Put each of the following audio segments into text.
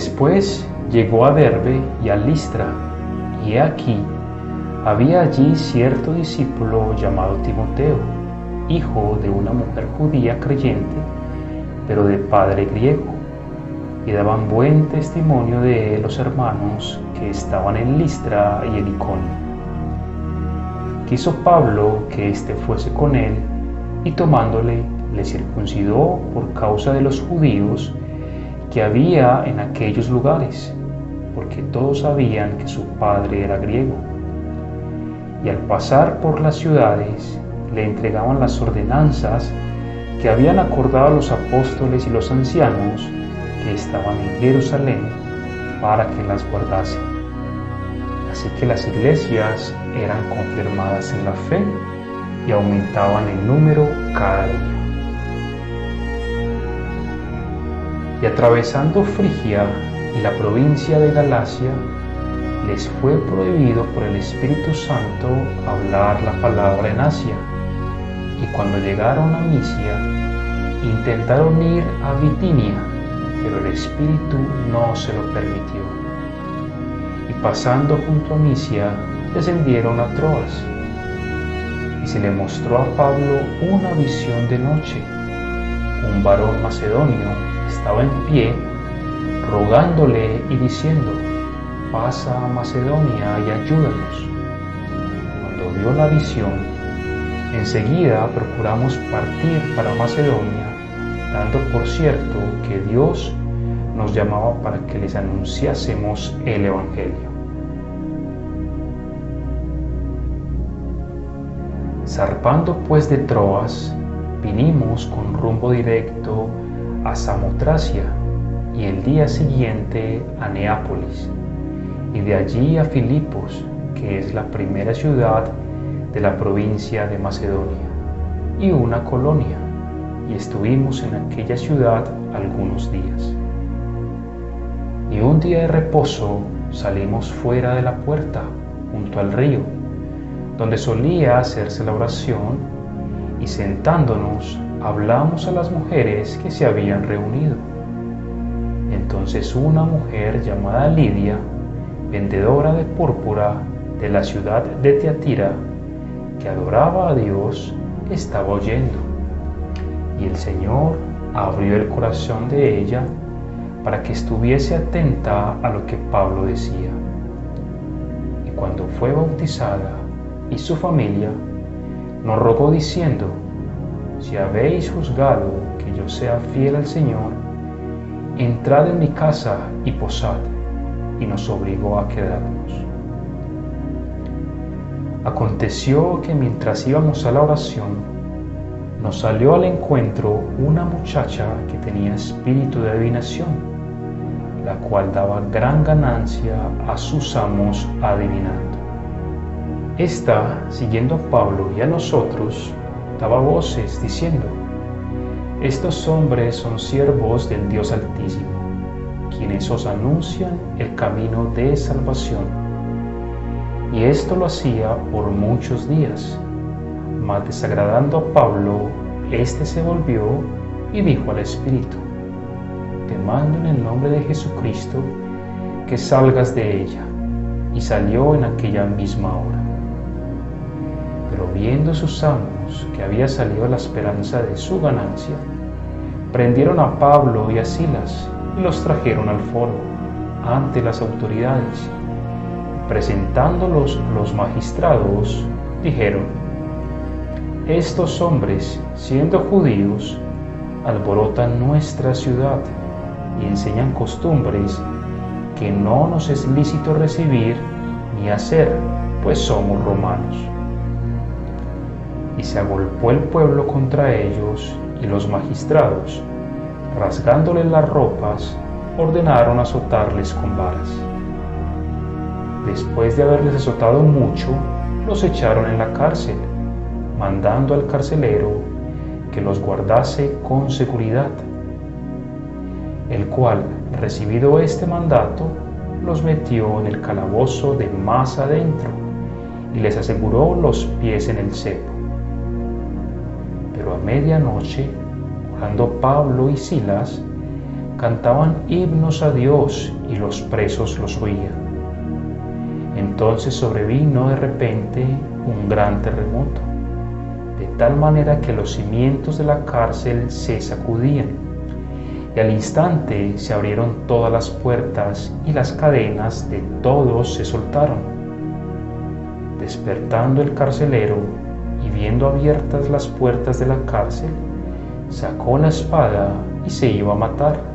Después llegó a Derbe y a Listra, y he aquí, había allí cierto discípulo llamado Timoteo, hijo de una mujer judía creyente, pero de padre griego, y daban buen testimonio de él los hermanos que estaban en Listra y en Iconio. Quiso Pablo que éste fuese con él, y tomándole, le circuncidó por causa de los judíos que había en aquellos lugares, porque todos sabían que su padre era griego. Y al pasar por las ciudades, le entregaban las ordenanzas que habían acordado los apóstoles y los ancianos que estaban en Jerusalén para que las guardase. Así que las iglesias eran confirmadas en la fe y aumentaban en número cada día. Y atravesando Frigia y la provincia de Galacia, les fue prohibido por el Espíritu Santo hablar la palabra en Asia. Y cuando llegaron a Misia, intentaron ir a Bitinia, pero el Espíritu no se lo permitió. Y pasando junto a Misia, descendieron a Troas. Y se le mostró a Pablo una visión de noche. Un varón macedonio estaba en pie, rogándole y diciendo: pasa a Macedonia y ayúdanos. Cuando vio la visión, enseguida procuramos partir para Macedonia, dando por cierto que Dios nos llamaba para que les anunciásemos el Evangelio. Zarpando pues de Troas, vinimos con rumbo directo a Samotracia y el día siguiente a Neápolis, y de allí a Filipos, que es la primera ciudad de la provincia de Macedonia, y una colonia, y estuvimos en aquella ciudad algunos días. Y un día de reposo salimos fuera de la puerta, junto al río, donde solía hacerse la oración, y sentándonos hablamos a las mujeres que se habían reunido. Entonces una mujer llamada Lidia, vendedora de púrpura de la ciudad de Tiatira, que adoraba a Dios, estaba oyendo. Y el Señor abrió el corazón de ella para que estuviese atenta a lo que Pablo decía. Y cuando fue bautizada y su familia, nos rogó diciendo: si habéis juzgado que yo sea fiel al Señor, entrad en mi casa y posad, y nos obligó a quedarnos. Aconteció que mientras íbamos a la oración, nos salió al encuentro una muchacha que tenía espíritu de adivinación, la cual daba gran ganancia a sus amos adivinando. Esta, siguiendo a Pablo y a nosotros, daba voces diciendo: estos hombres son siervos del Dios Altísimo, quienes os anuncian el camino de salvación. Y esto lo hacía por muchos días. Mas desagradando a Pablo, éste se volvió y dijo al Espíritu: te mando en el nombre de Jesucristo que salgas de ella. Y salió en aquella misma hora. Pero viendo sus amos que había salido la esperanza de su ganancia, prendieron a Pablo y a Silas y los trajeron al foro ante las autoridades. Presentándolos los magistrados, dijeron: estos hombres, siendo judíos, alborotan nuestra ciudad y enseñan costumbres que no nos es lícito recibir ni hacer, pues somos romanos. Y se agolpó el pueblo contra ellos, y los magistrados, rasgándoles las ropas, ordenaron azotarles con varas. Después de haberles azotado mucho, los echaron en la cárcel, mandando al carcelero que los guardase con seguridad, el cual, recibido este mandato, los metió en el calabozo de más adentro y les aseguró los pies en el cepo. Pero a medianoche, orando Pablo y Silas, cantaban himnos a Dios y los presos los oían. Entonces sobrevino de repente un gran terremoto, de tal manera que los cimientos de la cárcel se sacudían, y al instante se abrieron todas las puertas y las cadenas de todos se soltaron. Despertando el carcelero y viendo abiertas las puertas de la cárcel, sacó la espada y se iba a matar,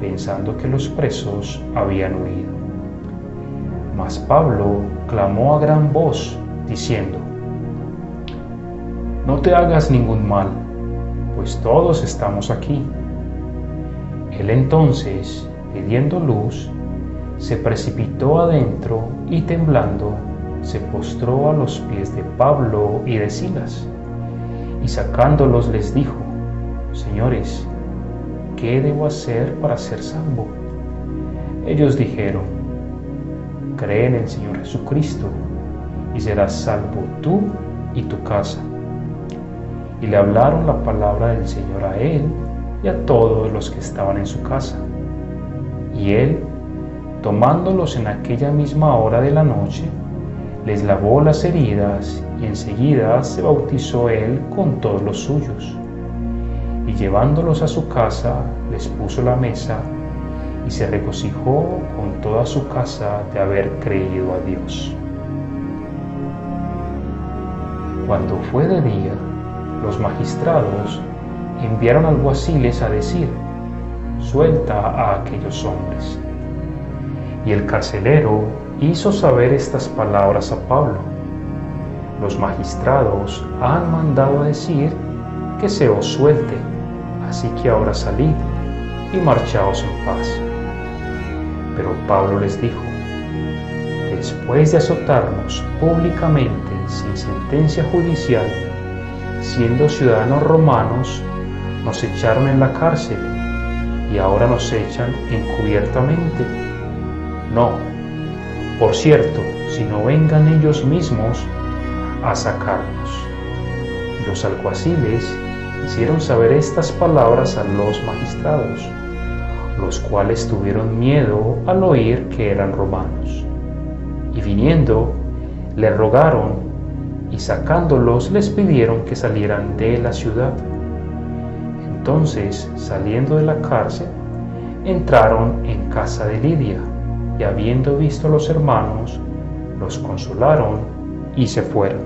pensando que los presos habían huido. Mas Pablo clamó a gran voz, diciendo: «No te hagas ningún mal, pues todos estamos aquí». Él entonces, pidiendo luz, se precipitó adentro y temblando, se postró a los pies de Pablo y de Silas, y sacándolos les dijo: «Señores, ¿qué debo hacer para ser salvo?». Ellos dijeron: «Cree en el Señor Jesucristo, y serás salvo tú y tu casa». Y le hablaron la palabra del Señor a él y a todos los que estaban en su casa. Y él, tomándolos en aquella misma hora de la noche, les lavó las heridas, y enseguida se bautizó él con todos los suyos. Y llevándolos a su casa, les puso la mesa, y se regocijó con toda su casa de haber creído a Dios. Cuando fue de día, los magistrados enviaron alguaciles a decir: «Suelta a aquellos hombres». Y el carcelero hizo saber estas palabras a Pablo: «Los magistrados han mandado a decir que se os suelte, así que ahora salid y marchaos en paz». Pero Pablo les dijo: «Después de azotarnos públicamente sin sentencia judicial, siendo ciudadanos romanos, nos echaron en la cárcel y ahora nos echan encubiertamente. No, por cierto, si no vengan ellos mismos a sacarnos». Los alguaciles hicieron saber estas palabras a los magistrados, los cuales tuvieron miedo al oír que eran romanos. Y viniendo, le rogaron, y sacándolos les pidieron que salieran de la ciudad. Entonces, saliendo de la cárcel, entraron en casa de Lidia, y habiendo visto a los hermanos, los consolaron y se fueron.